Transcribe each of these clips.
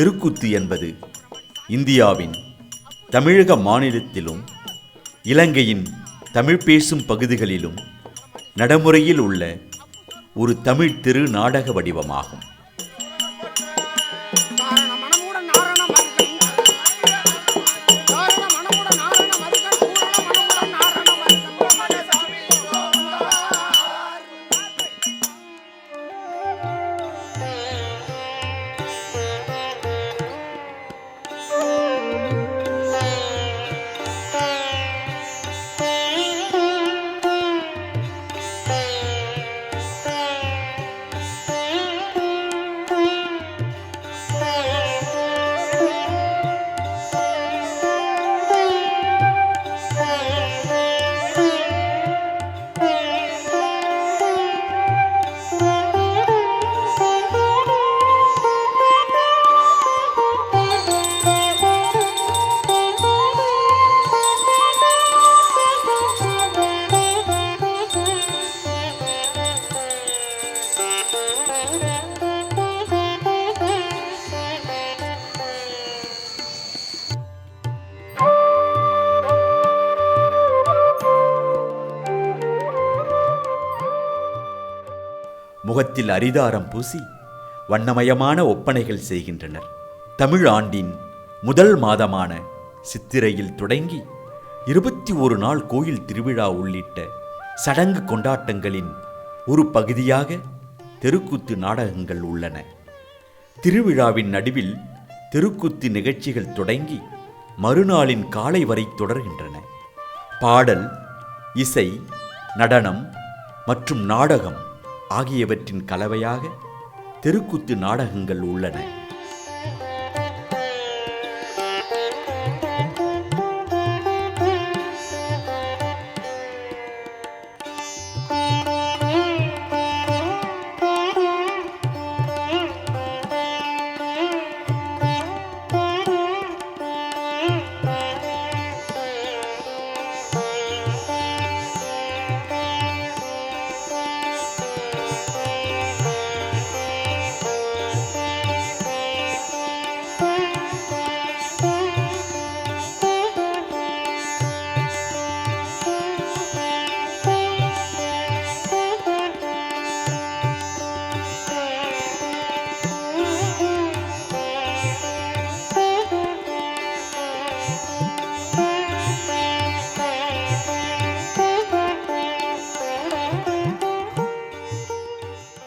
தெருக்கூத்து என்பது இந்தியாவின் தமிழக மாநிலத்திலும் இலங்கையின் தமிழ் பேசும் பகுதிகளிலும் நடைமுறையில் உள்ள ஒரு தமிழ் திரு நாடக வடிவமாகும். முகத்தில் அரிதாரம் பூசி வண்ணமயமான ஒப்பனைகள் செய்கின்றனர். தமிழ் ஆண்டின் முதல் மாதமான சித்திரையில் தொடங்கி 21 நாள் கோயில் திருவிழா உள்ளிட்ட சடங்கு கொண்டாட்டங்களின் ஒரு பகுதியாக தெருக்கூத்து நாடகங்கள் உள்ளன. திருவிழாவின் நடுவில் தெருக்கூத்து நிகழ்ச்சிகள் தொடங்கி மறுநாளின் காலை வரை தொடர்கின்றன. பாடல், இசை, நடனம் மற்றும் நாடகம் ஆகியவற்றின் கலவையாக தெருக்கூத்து நாடகங்கள் உள்ளன.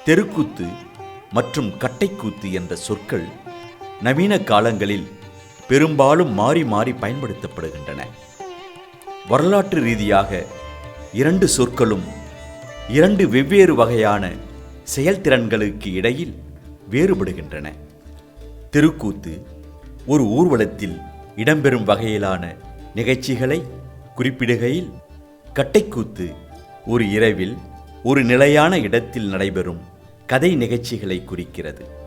தெருக்கூத்து மற்றும் கட்டைக்கூத்து என்ற சொற்கள் நவீன காலங்களில் பெரும்பாலும் மாறி மாறி பயன்படுத்தப்படுகின்றன. வரலாற்று ரீதியாக இரண்டு சொற்களும் இரண்டு வெவ்வேறு வகையான செயல்திறன்களுக்கு இடையில் வேறுபடுகின்றன. தெருக்கூத்து ஒரு ஊர்வலத்தில் இடம்பெறும் வகையிலான நிகழ்ச்சிகளை குறிப்பிடுகையில், கட்டைக்கூத்து ஒரு இரவில் ஒரு நிலையான இடத்தில் நடைபெறும் கதை நிகழ்ச்சிகளை குறிக்கிறது.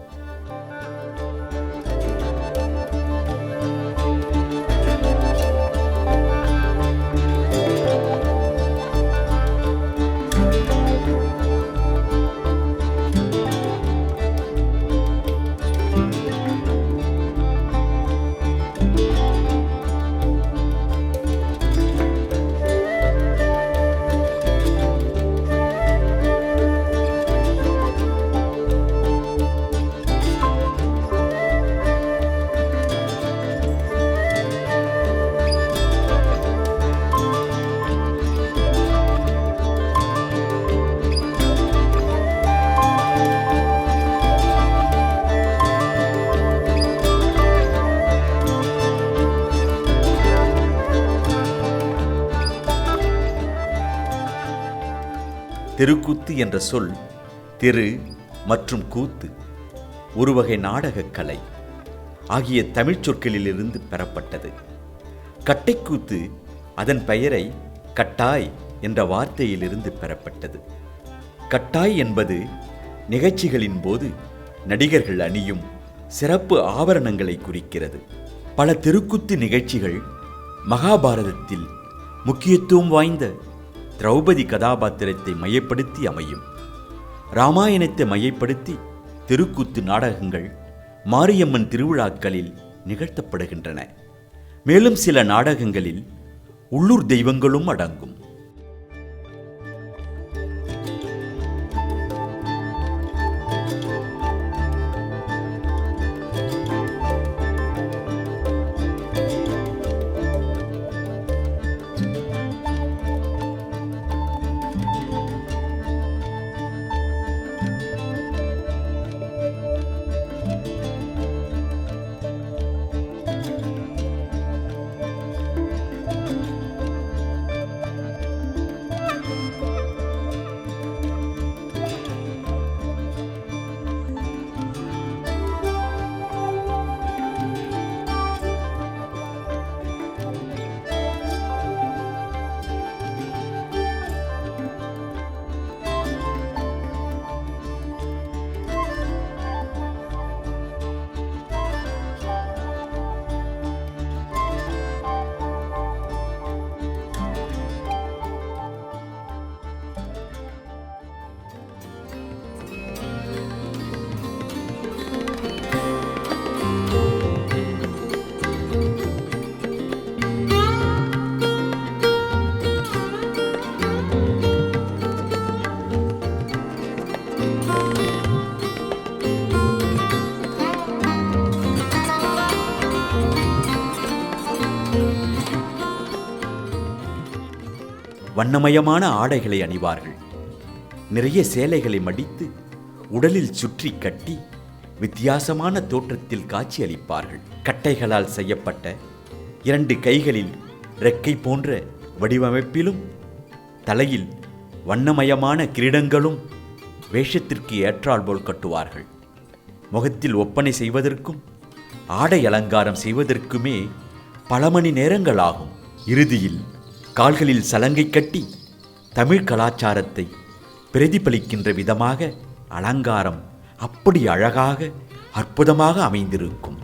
தெருக்கூத்து என்ற சொல் தெரு மற்றும் கூத்து, ஒரு வகை நாடகக் கலை ஆகிய தமிழ்ச் சொற்களிலிருந்து பெறப்பட்டது. கட்டைக்கூத்து அதன் பெயரை கட்டாய் என்ற வார்த்தையிலிருந்து பெறப்பட்டது. கட்டாய் என்பது நிகழ்ச்சிகளின் போது நடிகர்கள் அணியும் சிறப்பு ஆபரணங்களை குறிக்கிறது. பல தெருக்கூத்து நிகழ்ச்சிகள் மகாபாரதத்தில் முக்கியத்துவம் வாய்ந்த திரௌபதி கதாபாத்திரத்தை மையப்படுத்தி அமையும். இராமாயணத்தை மையப்படுத்தி தெருக்கூத்து நாடகங்கள் மாரியம்மன் திருவிழாக்களில் நிகழ்த்தப்படுகின்றன. மேலும் சில நாடகங்களில் உள்ளூர் தெய்வங்களும் அடங்கும். வண்ணமயமான ஆடைகளை அணிவார்கள். நிறைய சேலைகளை மடித்து உடலில் சுற்றி கட்டி வித்தியாசமான தோற்றத்தில் காட்சியளிப்பார்கள். கட்டைகளால் செய்யப்பட்ட 2 கைகளில் ரெக்கை போன்ற வடிவமைப்பிலும் தலையில் வண்ணமயமான கிரீடங்களும் வேஷத்திற்கு ஏற்றால் போல் கட்டுவார்கள். முகத்தில் ஒப்பனை செய்வதற்கும் ஆடை அலங்காரம் செய்வதற்குமே பல மணி நேரங்கள் ஆகும். இறுதியில் கால்களில் சலங்கை கட்டி தமிழ் கலாச்சாரத்தை பிரதிபலிக்கின்ற விதமாக அலங்காரம் அப்படி அழகாக அற்புதமாக அமைந்திருக்கும்.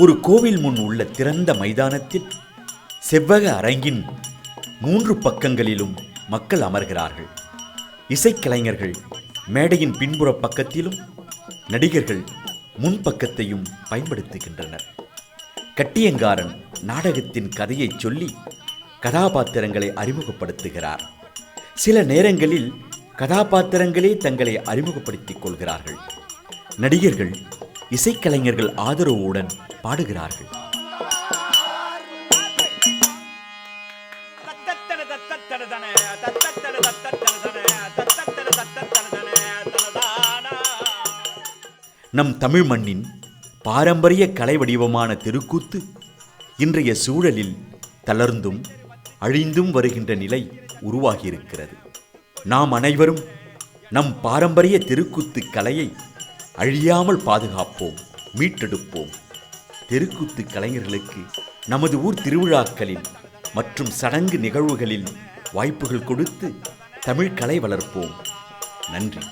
ஒரு கோவில் முன் உள்ள திறந்த மைதானத்தில் செவ்வக அரங்கின் 3 பக்கங்களிலும் மக்கள் அமர்கிறார்கள். இசைக்கலைஞர்கள் மேடையின் பின்புற பக்கத்திலும் நடிகர்கள் முன்பக்கத்தையும் பயன்படுத்துகின்றனர். கட்டியங்காரன் நாடகத்தின் கதையை சொல்லி கதாபாத்திரங்களை அறிமுகப்படுத்துகிறார். சில நேரங்களில் கதாபாத்திரங்களே தங்களை அறிமுகப்படுத்திக் கொள்கிறார்கள். நடிகர்கள் இசைக்கலைஞர்கள் ஆதரவுடன் பாடுகிறார்கள். நம் தமிழ் மண்ணின் பாரம்பரிய கலை வடிவமான தெருக்கூத்து இன்றைய சூழலில் தளர்ந்தும் அழிந்தும் வருகின்ற நிலை உருவாகியிருக்கிறது. நாம் அனைவரும் நம் பாரம்பரிய தெருக்கூத்து கலையை அழியாமல் பாதுகாப்போம், மீட்டெடுப்போம். தெருக்கூத்து கலைஞர்களுக்கு நமது ஊர் திருவிழாக்களில் மற்றும் சடங்கு நிகழ்வுகளில் வாய்ப்புகள் கொடுத்து தமிழ் கலை வளர்ப்போம். நன்றி.